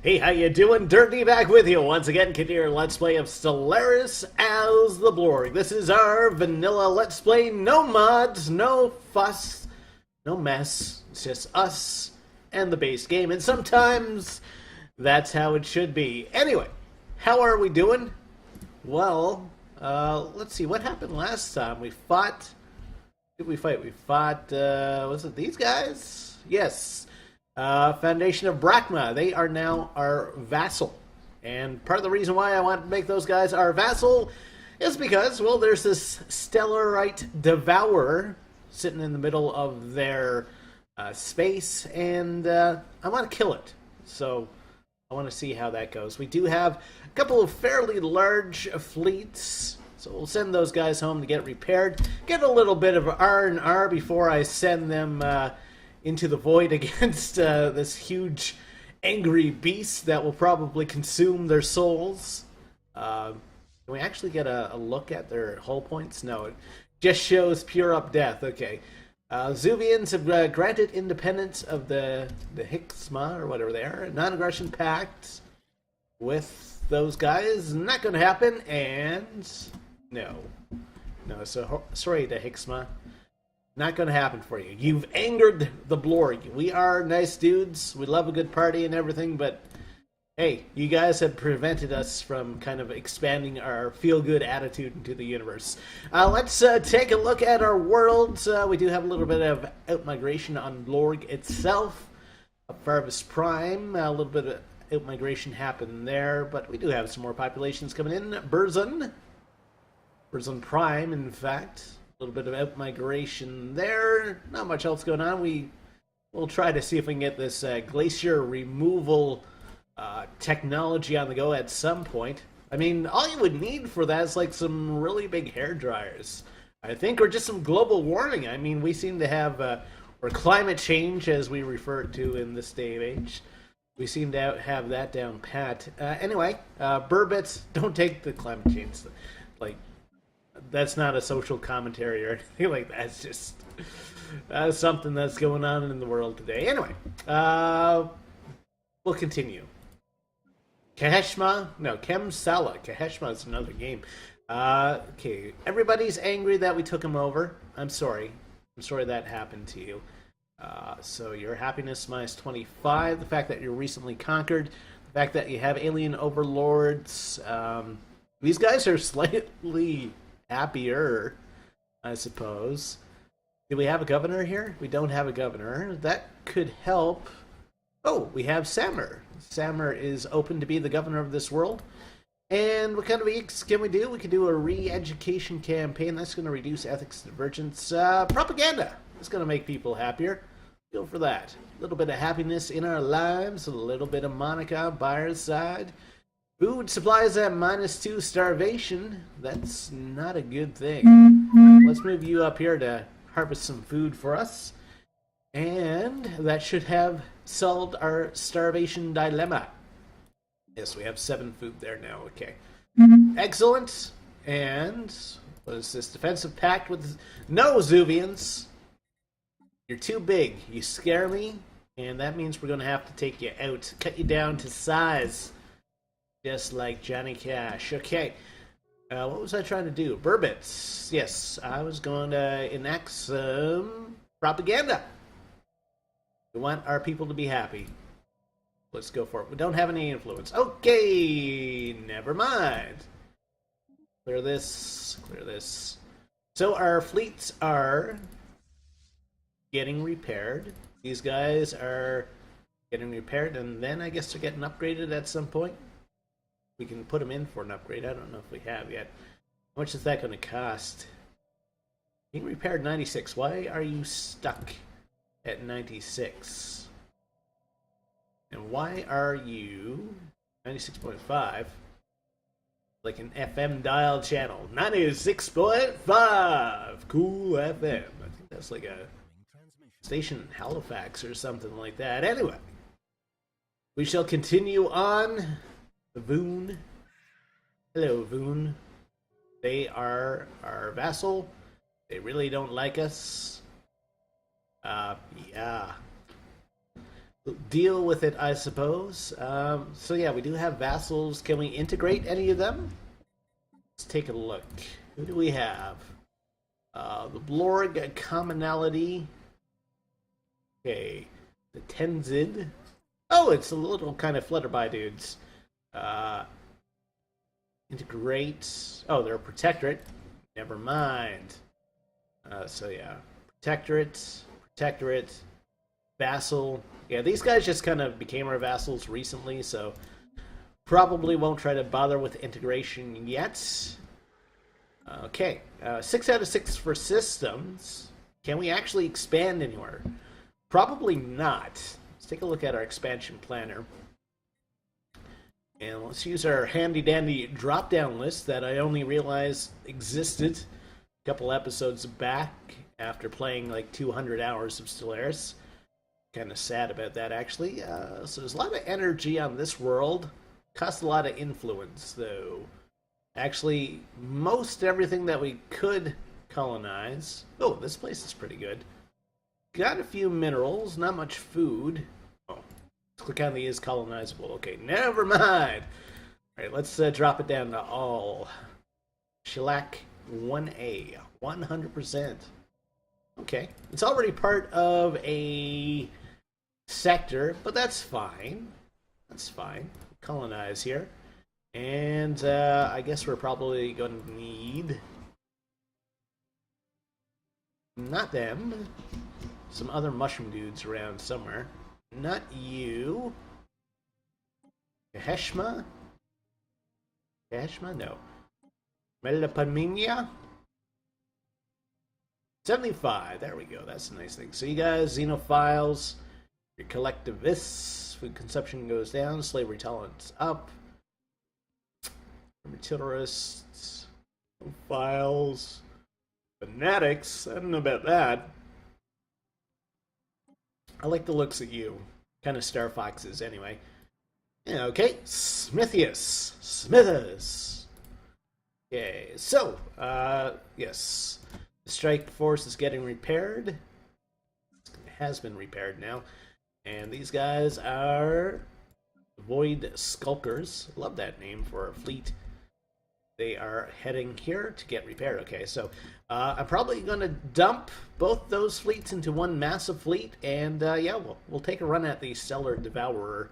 Hey, how you doing? Durinde back with you once again. Continue our Let's Play of Stellaris as the Blorg. This is our vanilla Let's Play. No mods, no fuss, no mess. It's just us and the base game. And sometimes that's how it should be. Anyway, how are we doing? Well, let's see. What happened last time? We fought... Who did we fight? We fought, was it these guys? Yes. Foundation of Brakma. They are now our vassal. And part of the reason why I want to make those guys our vassal is because, well, there's this Stellarite Devourer sitting in the middle of their space, and I want to kill it. So I want to see how that goes. We do have a couple of fairly large fleets, so we'll send those guys home to get repaired. Get a little bit of R&R before I send them into the void against this huge angry beast that will probably consume their souls. Can we actually get a look at their hull points? No, it just shows pure up death. Okay. Zuvians have granted independence of the Hixma, or whatever they are. Non-aggression pact with those guys. Not going to happen, and... No. So sorry to Hixma. Not going to happen for you. You've angered the Blorg. We are nice dudes. We love a good party and everything, but hey, you guys have prevented us from kind of expanding our feel-good attitude into the universe. Let's take a look at our worlds. We do have a little bit of out-migration on Blorg itself. Farvus Prime, a little bit of out-migration happened there, but we do have some more populations coming in. Burzun Prime, in fact. A little bit of out-migration there. Not much else going on. We'll try to see if we can get this glacier removal technology on the go at some point. I mean, all you would need for that is like some really big hair dryers, I think, or just some global warming. I mean, we seem to have, or climate change, as we refer to in this day of age. We seem to have that down pat. Anyway, Burbits, don't take the climate change. Like, that's not a social commentary or anything like that. It's just something that's going on in the world today. Anyway, we'll continue. Kaheshma? No, Kemsala. Kaheshma is another game. Okay, everybody's angry that we took him over. I'm sorry. I'm sorry that happened to you. So your happiness minus 25. The fact that you're recently conquered. The fact that you have alien overlords. These guys are slightly happier, I suppose. Do we have a governor here? We don't have a governor. That could help. Oh, we have Samur. Samur is open to be the governor of this world. And what kind of weeks can we do? We can do a re-education campaign. That's going to reduce ethics divergence. Propaganda. It's going to make people happier. Go for that. A little bit of happiness in our lives. A little bit of Monica by our side. Food supplies at -2 starvation. That's not a good thing. Let's move you up here to harvest some food for us. And that should have solved our starvation dilemma. Yes, we have 7 food there now. Okay. Excellent. And what is this? Defensive pact with... No, Zuvians! You're too big. You scare me. And that means we're going to have to take you out. Cut you down to size. Just like Johnny Cash. Okay. What was I trying to do? Burbits. Yes, I was going to enact some propaganda. We want our people to be happy. Let's go for it. We don't have any influence. Okay, never mind. Clear this. Clear this. So our fleets are getting repaired. These guys are getting repaired, and then I guess they're getting upgraded at some point. We can put them in for an upgrade. I don't know if we have yet. How much is that going to cost? Being repaired 96. Why are you stuck at 96? And why are you 96.5? Like an FM dial channel. 96.5! Cool FM. I think that's like a station in Halifax or something like that. Anyway, we shall continue on. Voon. Hello, Voon. They are our vassal. They really don't like us. Yeah. deal with it, I suppose. So yeah, we do have vassals. Can we integrate any of them? Let's take a look. Who do we have? The Blorg commonality. Okay, the Tenzid. Oh, it's a little kind of flutterby dudes. Integrate. Oh, they're a protectorate. Never mind. So yeah, protectorate, vassal. Yeah, these guys just kind of became our vassals recently, so probably won't try to bother with integration yet. Okay, 6 out of 6 for systems. Can we actually expand anywhere? Probably not. Let's take a look at our expansion planner. And let's use our handy-dandy drop-down list that I only realized existed a couple episodes back after playing like 200 hours of Stellaris. Kind of sad about that, actually. So there's a lot of energy on this world. Costs a lot of influence, though. Actually, most everything that we could colonize... Oh, this place is pretty good. Got a few minerals, not much food. Oh, click on the is colonizable. Okay, never mind. Alright, let's drop it down to all. Shellac 1A, 100%. Okay, it's already part of a sector, but that's fine. That's fine. Colonize here. And I guess we're probably going to need... Not them. Some other mushroom dudes around somewhere. Not you. Kaheshma? Kaheshma? No. Melapaminia? 75. There we go. That's a nice thing. So you guys, xenophiles, your collectivists, food consumption goes down, slavery tolerance up. Terrorists, files, fanatics. I don't know about that. I like the looks of you. Kind of Star Foxes, anyway. Yeah, okay, Smithus. Okay, so, yes. The strike force is getting repaired. It has been repaired now. And these guys are Void Skulkers. Love that name for a fleet. They are heading here to get repaired. Okay, so I'm probably going to dump both those fleets into one massive fleet, and yeah, we'll take a run at the Stellar Devourer,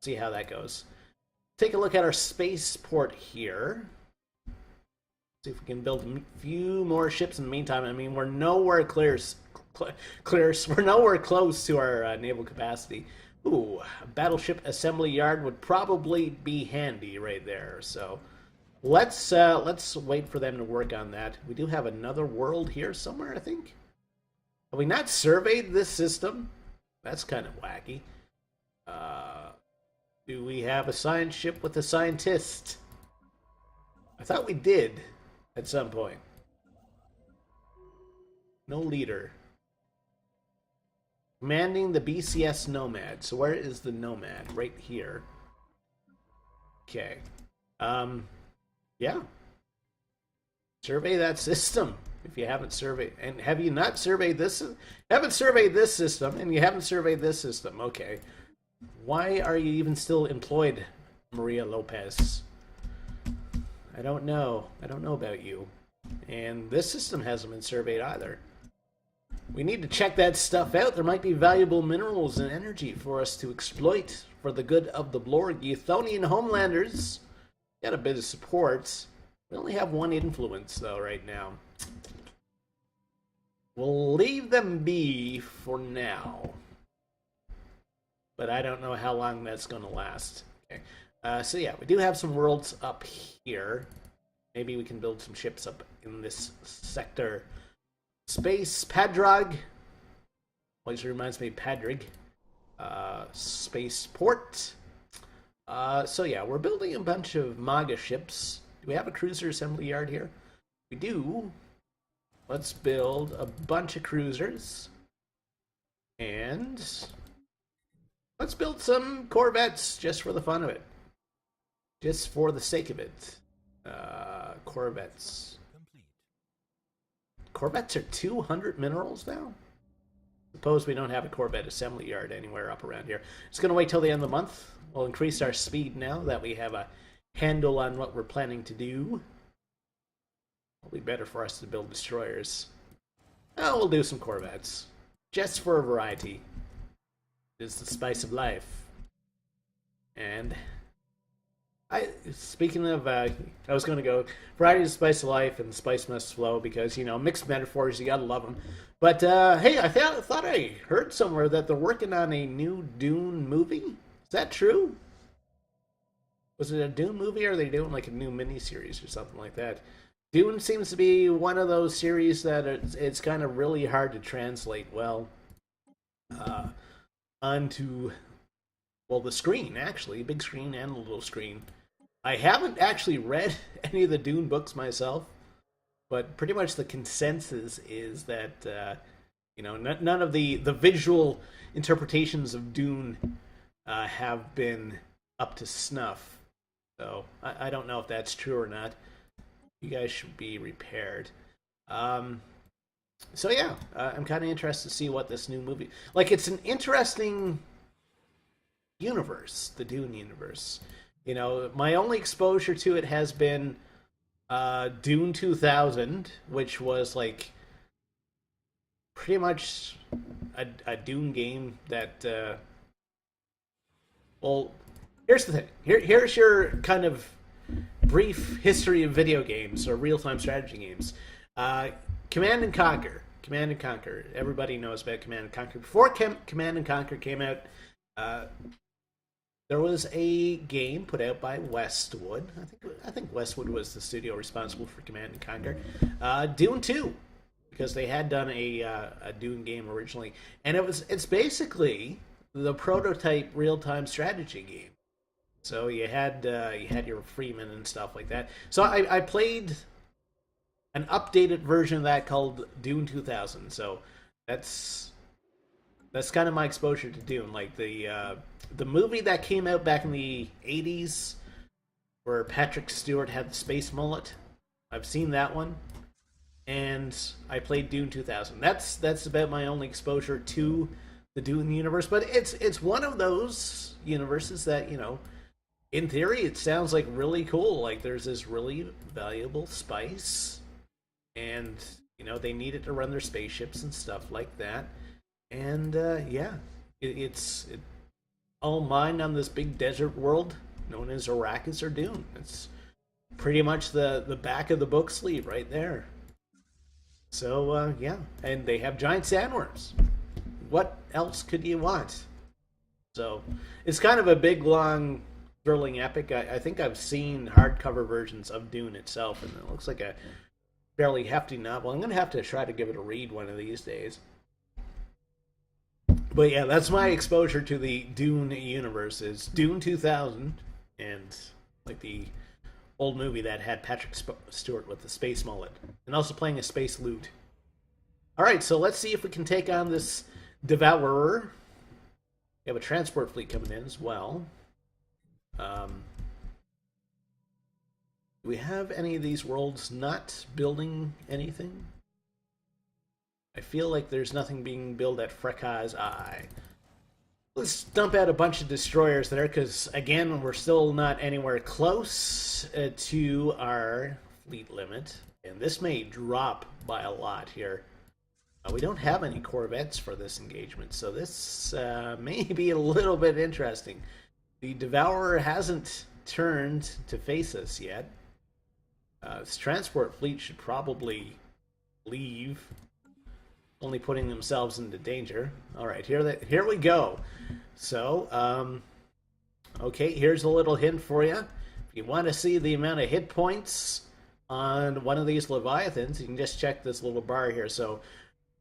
see how that goes. Take a look at our spaceport here. See if we can build a few more ships in the meantime. I mean, we're nowhere close. We're nowhere close to our naval capacity. Ooh, a battleship assembly yard would probably be handy right there. So let's wait for them to work on that. We do have another world here somewhere, I think. Have we not surveyed this system? That's kind of wacky. Do we have a science ship with a scientist? I thought we did at some point. No leader. Commanding the BCS Nomad. So where is the Nomad? Right here. Okay. Yeah. Survey that system if you haven't surveyed. And have you not surveyed this? Haven't surveyed this system, and you haven't surveyed this system. Okay. Why are you even still employed, Maria Lopez? I don't know. I don't know about you. And this system hasn't been surveyed either. We need to check that stuff out. There might be valuable minerals and energy for us to exploit for the good of the Blorg. Euthonian homelanders got a bit of support. We only have one influence, though, right now. We'll leave them be for now. But I don't know how long that's going to last. Okay. So yeah, we do have some worlds up here. Maybe we can build some ships up in this sector. Space Padrog. Always reminds me of Padrig. Spaceport. So yeah, we're building a bunch of MAGA ships. Do we have a cruiser assembly yard here? We do. Let's build a bunch of cruisers. And let's build some Corvettes just for the fun of it. Just for the sake of it. Corvettes. Corvettes are 200 minerals now? suppose we don't have a Corvette assembly yard anywhere up around here. It's going to wait till the end of the month. We'll increase our speed now that we have a handle on what we're planning to do. It'll be better for us to build destroyers. Oh, we'll do some Corvettes. Just for a variety. It is the spice of life. And speaking of, I was going to go variety is the spice of life and the spice must flow because, you know, mixed metaphors, you gotta love them. But, hey, I thought I heard somewhere that they're working on a new Dune movie. Is that true? Was it a Dune movie or are they doing like a new miniseries or something like that? Dune seems to be one of those series that it's kind of really hard to translate well onto, well, the screen, actually. Big screen and a little screen. I haven't actually read any of the Dune books myself, but pretty much the consensus is that, you know, none of the visual interpretations of Dune have been up to snuff. So I don't know if that's true or not. You guys should be repaired. So yeah, I'm kind of interested to see what this new movie... Like, it's an interesting universe, the Dune universe. You know, my only exposure to it has been Dune 2000, which was like pretty much a Dune game that... well, here's the thing. Here's your kind of brief history of video games or real-time strategy games. Command and Conquer. Command and Conquer. Everybody knows about Command and Conquer. Before Command and Conquer came out, there was a game put out by Westwood. I think Westwood was the studio responsible for Command and Conquer. Dune 2, because they had done a Dune game originally, and it's basically the prototype real-time strategy game. So you had your Freeman and stuff like that. So I played an updated version of that called Dune 2000. So that's kind of my exposure to Dune. Like the movie that came out back in the 80s where Patrick Stewart had the space mullet. I've seen that one. And I played Dune 2000. That's about my only exposure to the Dune universe. But it's one of those universes that, you know, in theory, it sounds like really cool. Like, there's this really valuable spice, and, you know, they need it to run their spaceships and stuff like that. And, yeah, it's all mined on this big desert world known as Arrakis or Dune. It's pretty much the back of the book sleeve right there. So, yeah, and they have giant sandworms. What else could you want? So, it's kind of a big, long... thrilling epic. I think I've seen hardcover versions of Dune itself, and it looks like a fairly hefty novel. I'm going to have to try to give it a read one of these days. But yeah, that's my exposure to the Dune universe, is Dune 2000, and like the old movie that had Patrick Stewart with the space mullet, and also playing a space loot. Alright, so let's see if we can take on this Devourer. We have a transport fleet coming in as well. Do we have any of these worlds not building anything? I feel like there's nothing being built at Frekka's Eye. Let's dump out a bunch of destroyers there, because, again, we're still not anywhere close to our fleet limit. And this may drop by a lot here. We don't have any Corvettes for this engagement, so this may be a little bit interesting. The Devourer hasn't turned to face us yet. This transport fleet should probably leave, only putting themselves into danger. All right, here we go. So, okay, here's a little hint for you. If you want to see the amount of hit points on one of these Leviathans, you can just check this little bar here. So,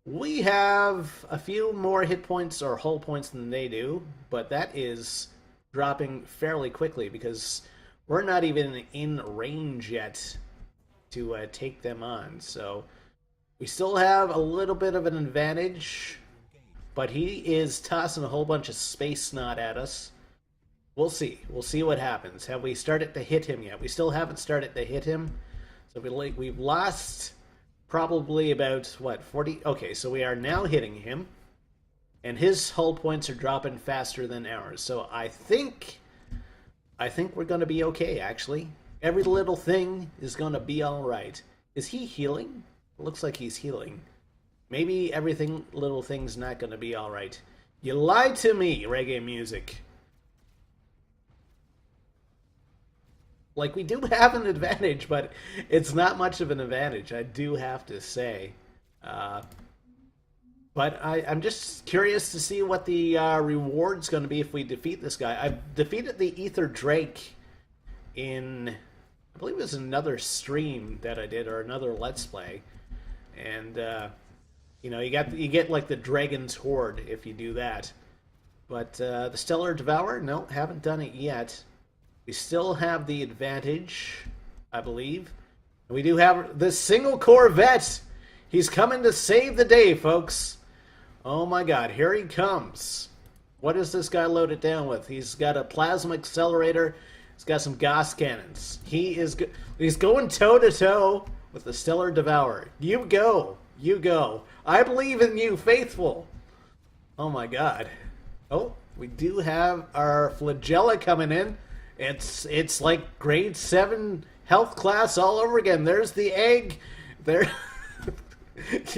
we have a few more hit points or hull points than they do, but that is dropping fairly quickly because we're not even in range yet to take them on. So we still have a little bit of an advantage, but he is tossing a whole bunch of space snot at us. We'll see. We'll see what happens. Have we started to hit him yet? We still haven't started to hit him. So we've lost probably about, what, 40? Okay, so we are now hitting him. And his hull points are dropping faster than ours. So I think we're going to be okay, actually. Every little thing is going to be all right. Is he healing? It looks like he's healing. Maybe everything, little thing's not going to be all right. You lied to me, reggae music. Like, we do have an advantage, but it's not much of an advantage, I do have to say. But I'm just curious to see what the reward's going to be if we defeat this guy. I've defeated the Ether Drake in, I believe it was another stream that I did, or another Let's Play. And, you know, you get like the Dragon's Horde if you do that. But the Stellar Devourer, no, haven't done it yet. We still have the advantage, I believe. And we do have this single Corvette. He's coming to save the day, folks. Oh my god, here he comes. What is this guy loaded down with? He's got a plasma accelerator. He's got some gas cannons. He's going toe-to-toe with the Stellar Devourer. You go. You go. I believe in you, faithful. Oh my god. Oh, we do have our Flagella coming in. It's like grade 7 health class all over again. There's the egg. There...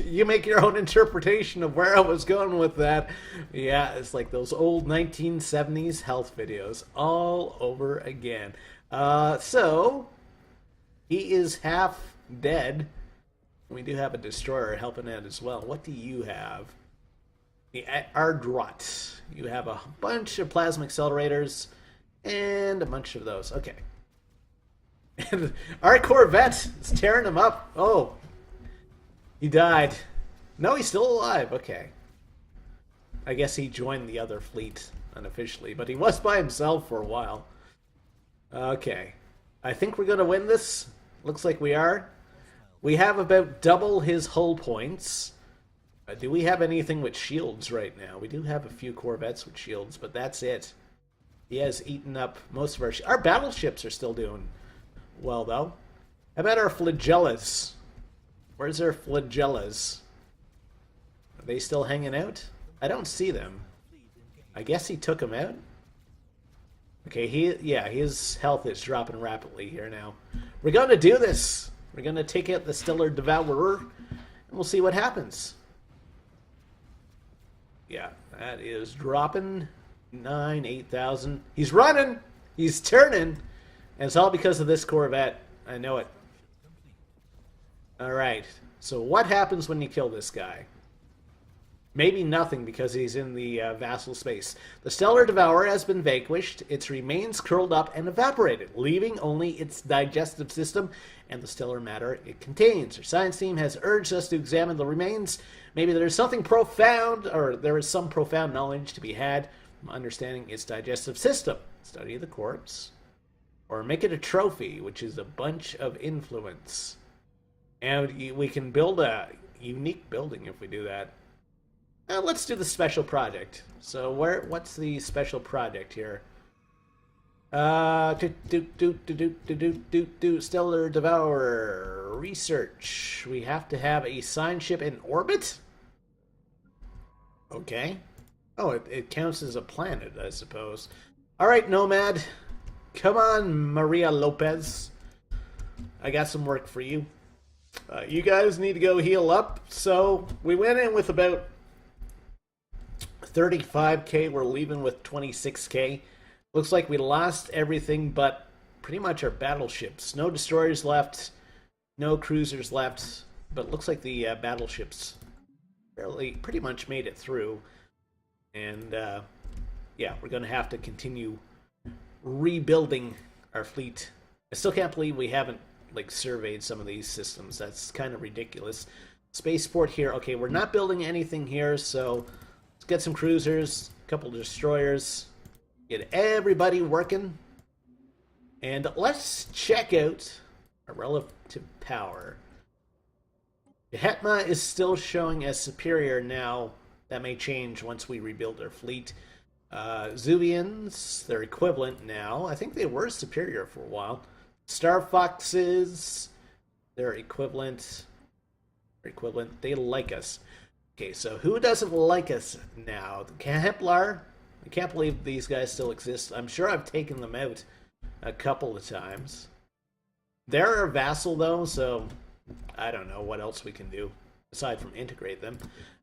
You make your own interpretation of where I was going with that. Yeah, it's like those old 1970s health videos all over again. So, he is half dead. We do have a destroyer helping out as well. What do you have? The Ardrot. You have a bunch of plasma accelerators and a bunch of those. Okay. And our Corvette is tearing them up. Oh. He died. No, he's still alive. Okay. I guess he joined the other fleet unofficially, but he was by himself for a while. Okay. I think we're going to win this. Looks like we are. We have about double his hull points. Do we have anything with shields right now? We do have a few Corvettes with shields, but that's it. He has eaten up most of our... Our battleships are still doing well, though. How about our Flagellas? Where's our Flagellas? Are they still hanging out? I don't see them. I guess he took them out? Okay, his health is dropping rapidly here now. We're going to do this! We're going to take out the Stellar Devourer, and we'll see what happens. Yeah, that is dropping 8,000. He's running! He's turning! And it's all because of this Corvette. I know it. Alright, so what happens when you kill this guy? Maybe nothing because he's in the vassal space. The Stellar Devourer has been vanquished, its remains curled up and evaporated, leaving only its digestive system and the stellar matter it contains. Our science team has urged us to examine the remains. Maybe there is something profound, or there is some profound knowledge to be had from understanding its digestive system. Study the corpse. Or make it a trophy, which is a bunch of influence. And we can build a unique building if we do that. Let's do the special project. So what's the special project here? Stellar Devourer research. We have to have a sign ship in orbit? Okay. Oh, it counts as a planet, I suppose. Alright, Nomad. Come on, Maria Lopez. I got some work for you. You guys need to go heal up. So we went in with about 35k. We're leaving with 26k. Looks like we lost everything but pretty much our battleships. No destroyers left, no cruisers left, but it looks like the battleships pretty much made it through. And yeah, we're going to have to continue rebuilding our fleet. I still can't believe we haven't surveyed some of these systems. That's kind of ridiculous. Spaceport here. Okay, we're not building anything here, so let's get some cruisers, a couple of destroyers, get everybody working, and let's check out our relative power. Hetma is still showing as superior now. That may change once we rebuild our fleet. Zuvians, they're equivalent now. I think they were superior for a while. Star Foxes, they're equivalent. They like us. Okay, so who doesn't like us now? The Templar? I can't believe these guys still exist. I'm sure I've taken them out a couple of times. They're our vassal, though, so I don't know what else we can do aside from integrate them.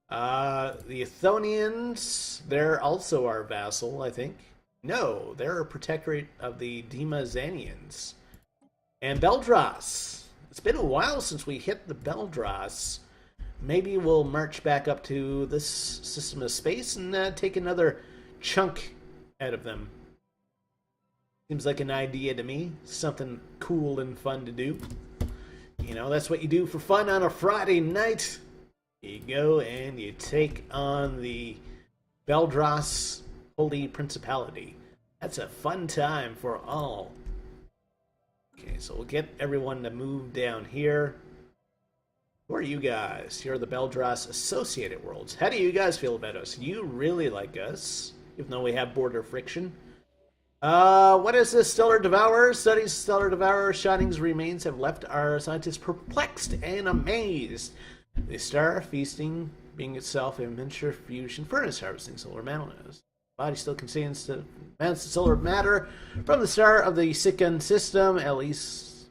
The Athonians, they're also our vassal, I think. No, they're a protectorate of the Demazanians. And Beldras. It's been a while since we hit the Beldras. Maybe we'll march back up to this system of space and take another chunk out of them. Seems like an idea to me. Something cool and fun to do. You know, that's what you do for fun on a Friday night. You go and you take on the Beldras Holy Principality. That's a fun time for all. Okay, so we'll get everyone to move down here. Who are you guys? You're the Beldras Associated Worlds. How do you guys feel about us? You really like us, even though we have border friction. What is this? Stellar Devourer? Studies Stellar Devourer. Shining's remains have left our scientists perplexed and amazed. The star feasting being itself a miniature fusion furnace harvesting solar manas. Body still contains the amounts of solar matter from the star of the Sikkan system, at least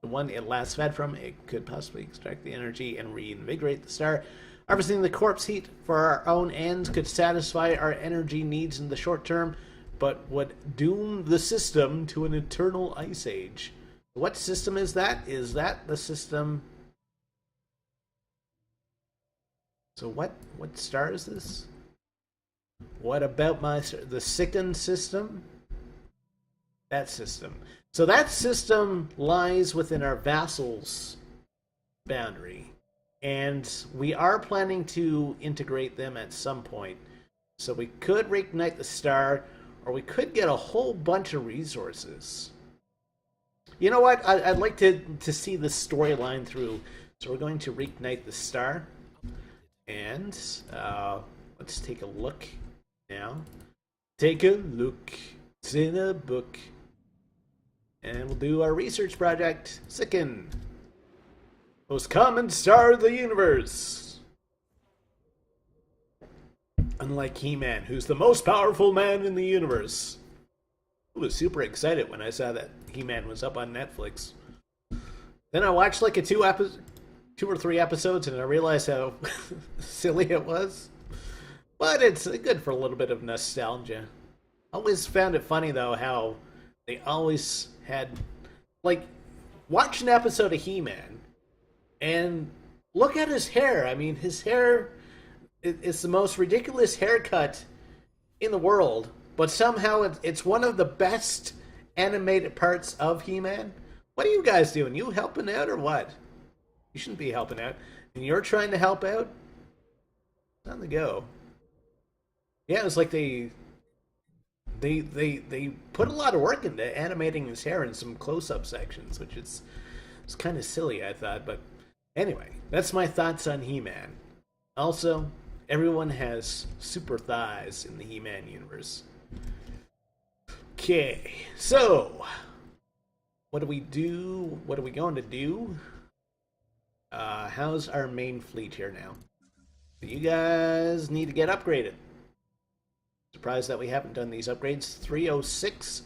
the one it last fed from. It could possibly extract the energy and reinvigorate the star. Harvesting the corpse heat for our own ends could satisfy our energy needs in the short term, but would doom the system to an eternal ice age. What system is that? Is that the system? So what star is this? What about the Sikkan system? That system. So that system lies within our vassals' boundary. And we are planning to integrate them at some point. So we could reignite the star, or we could get a whole bunch of resources. You know what? I'd like to see the storyline through. So we're going to reignite the star. And let's take a look now. Take a look. It's in a book. And we'll do our research project. Sikkan. Most common star of the universe. Unlike He-Man, who's the most powerful man in the universe. I was super excited when I saw that He-Man was up on Netflix. Then I watched like 2 or 3 episodes and I realized how silly it was. But it's good for a little bit of nostalgia. I always found it funny though how they always had, like, watch an episode of He-Man and look at his hair. I mean, his hair is the most ridiculous haircut in the world, but somehow it's one of the best animated parts of He-Man. What are you guys doing? You helping out or what? You shouldn't be helping out. And you're trying to help out? It's on the go. Yeah, it was like they put a lot of work into animating his hair in some close-up sections, which is kind of silly, I thought. But anyway, that's my thoughts on He-Man. Also, everyone has super thighs in the He-Man universe. Okay, so what do we do? What are we going to do? How's our main fleet here now? You guys need to get upgraded. Surprised that we haven't done these upgrades. 306.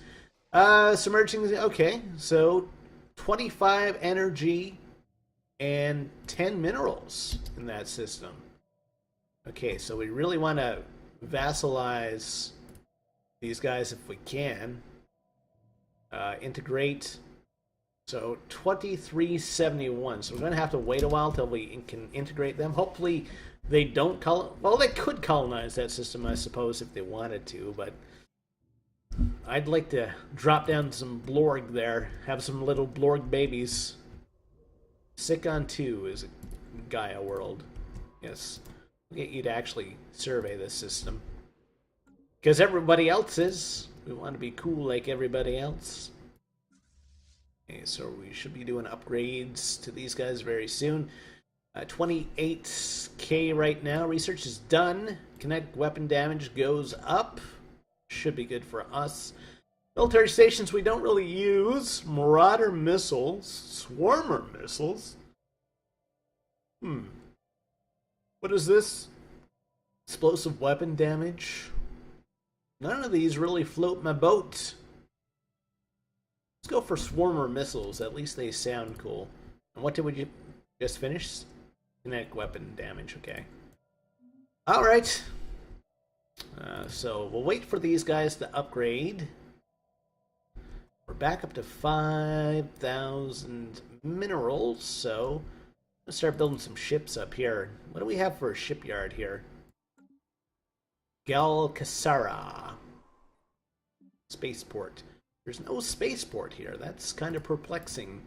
Submerging. Okay, so 25 energy and 10 minerals in that system. Okay, so we really want to vassalize these guys if we can. Integrate. So 2371. So we're going to have to wait a while till we can integrate them. Hopefully they don't well, they could colonize that system, I suppose, if they wanted to, but I'd like to drop down some Blorg there, have some little Blorg babies. Sikkan 2 is a Gaia world. Yes. We'll get you to actually survey this system. Because everybody else is. We want to be cool like everybody else. Okay, so we should be doing upgrades to these guys very soon. 28k right now. Research is done. Kinetic weapon damage goes up. Should be good for us. Military stations we don't really use. Marauder missiles. Swarmer missiles. What is this? Explosive weapon damage. None of these really float my boat. Let's go for swarmer missiles. At least they sound cool. And what did we just finish? Kinetic weapon damage. Okay. Alright. So we'll wait for these guys to upgrade. We're back up to 5,000 minerals, so let's start building some ships up here. What do we have for a shipyard here? Galcassara. Spaceport. There's no spaceport here. That's kind of perplexing.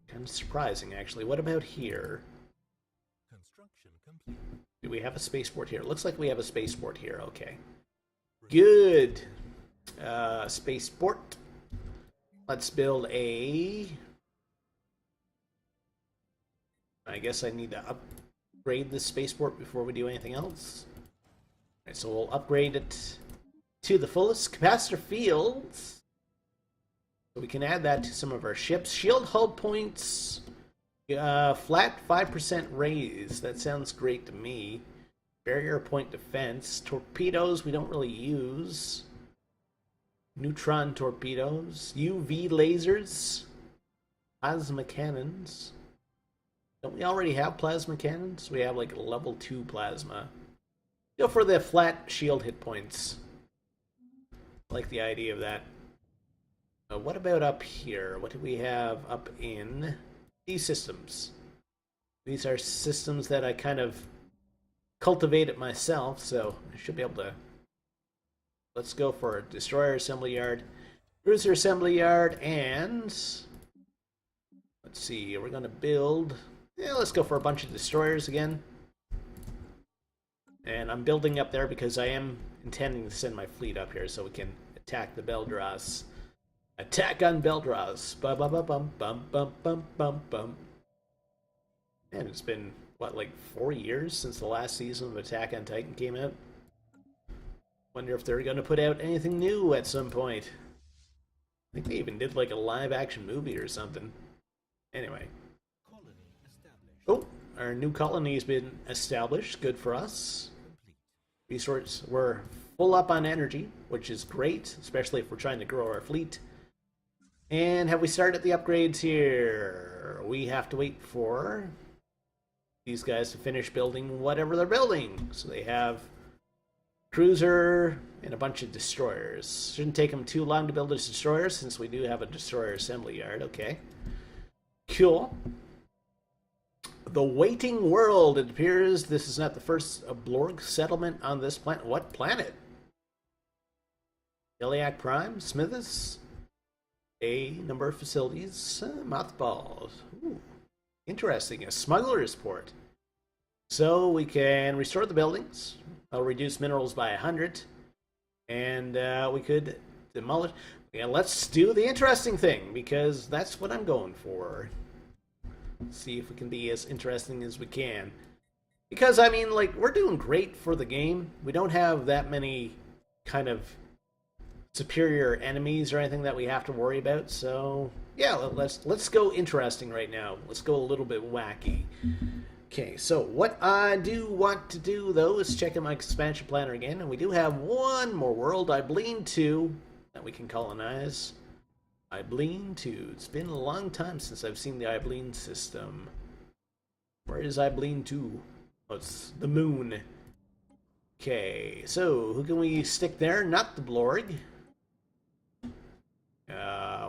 Kind of surprising, actually. What about here? Construction complete. Do we have a spaceport here? Looks like we have a spaceport here. Okay. Good. Spaceport. Let's build a... I guess I need to upgrade this spaceport before we do anything else. Alright, so we'll upgrade it to the fullest. Capacitor fields. So we can add that to some of our ships. Shield hull points. Flat 5% raise. That sounds great to me. Barrier point defense. Torpedoes we don't really use. Neutron torpedoes. UV lasers. Plasma cannons. Don't we already have plasma cannons? We have like level 2 plasma. Go for the flat shield hit points. I like the idea of that. What about up here? What do we have up in these systems? These are systems that I kind of cultivated myself, so I should be able to... Let's go for a destroyer assembly yard, cruiser assembly yard, and... Let's see, we're going to build... Yeah, let's go for a bunch of destroyers again. And I'm building up there because I am intending to send my fleet up here so we can attack the Beldras. Attack on Beldras. Bum bum bum bum bum bum bum bum bum. Man, it's been, what, like 4 years since the last season of Attack on Titan came out? Wonder if they're going to put out anything new at some point. I think they even did like a live-action movie or something. Anyway. Oh, our new colony has been established. Good for us. Resources, we're full up on energy, which is great, especially if we're trying to grow our fleet. And have we started the upgrades here? We have to wait for these guys to finish building whatever they're building. So they have cruiser and a bunch of destroyers. Shouldn't take them too long to build a destroyer since we do have a destroyer assembly yard. Okay. Cool. The Waiting World. It appears this is not the first Blorg settlement on this planet. What planet? Iliac Prime? Smithus? A number of facilities. Mothballs. Ooh. Interesting. A smuggler's port. So we can restore the buildings. I'll reduce minerals by 100. And we could demolish. Yeah, let's do the interesting thing because that's what I'm going for. See if we can be as interesting as we can. Because, I mean, like, we're doing great for the game. We don't have that many kind of superior enemies or anything that we have to worry about. So, yeah, let's go interesting right now. Let's go a little bit wacky. Okay, so what I do want to do, though, is check out my expansion planner again. And we do have one more world, Ibleen 2, that we can colonize. Ibleen 2. It's been a long time since I've seen the Ibleen system. Where is Ibleen 2? Oh, it's the moon. Okay, so who can we stick there? Not the Blorg.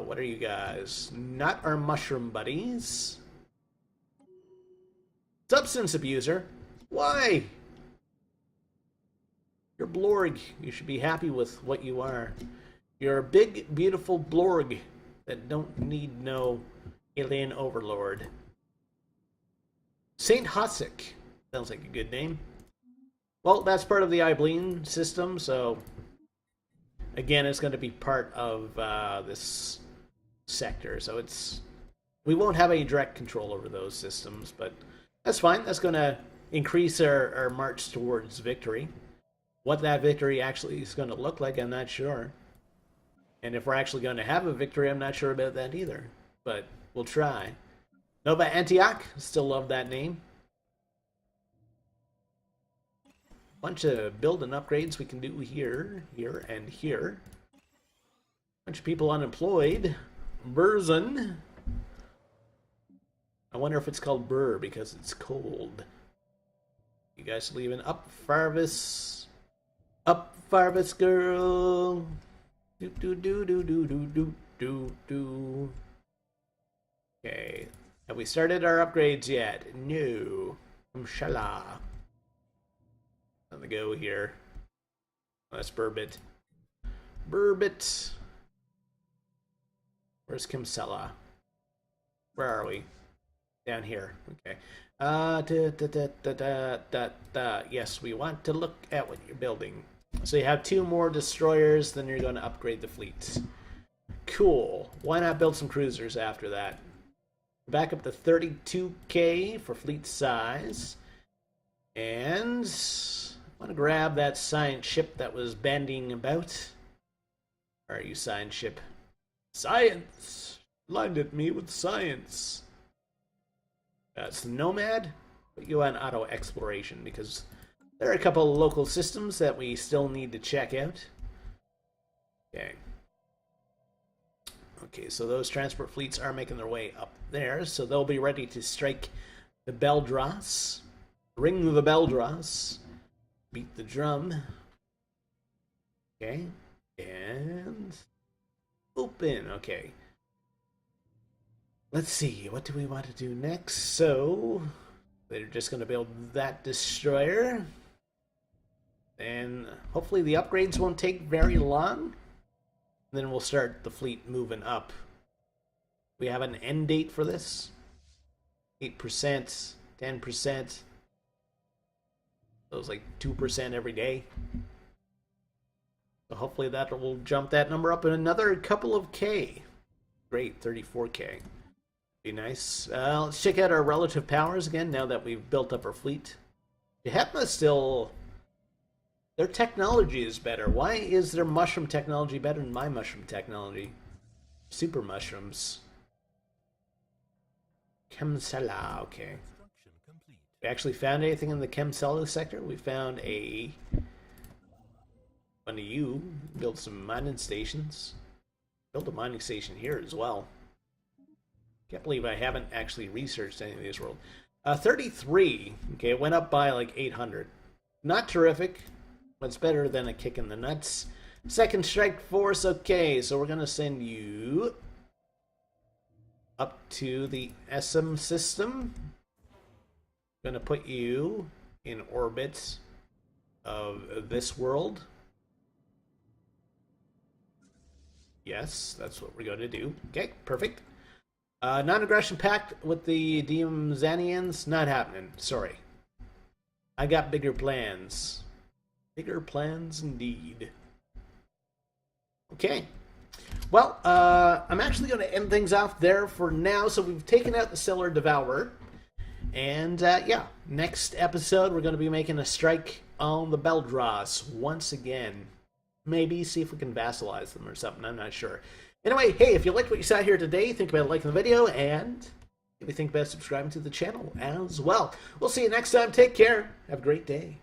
What are you guys? Not our mushroom buddies. Substance abuser? Why? You're Blorg. You should be happy with what you are. You're a big, beautiful Blorg that don't need no alien overlord. Saint Hossick. Sounds like a good name. Well, that's part of the Ibleen system, so again, it's going to be part of this sector. So we won't have any direct control over those systems, but that's fine. That's going to increase our march towards victory. What that victory actually is going to look like, I'm not sure. And if we're actually going to have a victory, I'm not sure about that either. But we'll try. Nova Antioch, still love that name. bunch of build and upgrades we can do here, here, and here. Bunch of people unemployed. Burzon. I wonder if it's called Burr because it's cold. You guys leaving? Up, Farvis. Up, Farvis girl. Do do do do do do do do do. Okay. Have we started our upgrades yet? No. Inshallah. On the go here. Oh, that's Burbit. Burbit. Where's Kimsella? Where are we? Down here. Okay. Yes, we want to look at what you're building. So you have 2 more destroyers, then you're going to upgrade the fleets. Cool. Why not build some cruisers after that? Back up to 32k for fleet size. And I want to grab that science ship that was bandying about. Where are you, science ship? Science! Blinded me with science. It's the Nomad. Put you on auto exploration because there are a couple of local systems that we still need to check out. Okay. Okay, so those transport fleets are making their way up there, so they'll be ready to strike the Beldras. Ring the Beldras. Beat the drum. Okay. And open. Okay. Let's see. What do we want to do next? So they're just going to build that destroyer. And hopefully the upgrades won't take very long. Then we'll start the fleet moving up. We have an end date for this. 8%, 10%. So it's like 2% every day. So hopefully that will jump that number up in another couple of K. Great, 34K. Be nice. Let's check out our relative powers again now that we've built up our fleet. Gehetma still... Their technology is better. Why is their mushroom technology better than my mushroom technology? Super mushrooms. Chemsella, okay. We actually found anything in the Chemsella sector. We found one of you build some mining stations. Build a mining station here as well. Can't believe I haven't actually researched any of these world. 33. Okay, it went up by like 800. Not terrific. It's better than a kick in the nuts. Second strike force, okay, so we're gonna send you up to the SM system. Gonna put you in orbit of this world. Yes, that's what we're gonna do. Okay, perfect. Non-aggression pact with the Diomzanians, not happening, sorry. I got bigger plans. Bigger plans indeed. Okay. Well, I'm actually going to end things off there for now. So we've taken out the Stellar Devourer. And, yeah, next episode we're going to be making a strike on the Beldras once again. Maybe see if we can vassalize them or something. I'm not sure. Anyway, hey, if you liked what you saw here today, think about liking the video and maybe think about subscribing to the channel as well. We'll see you next time. Take care. Have a great day.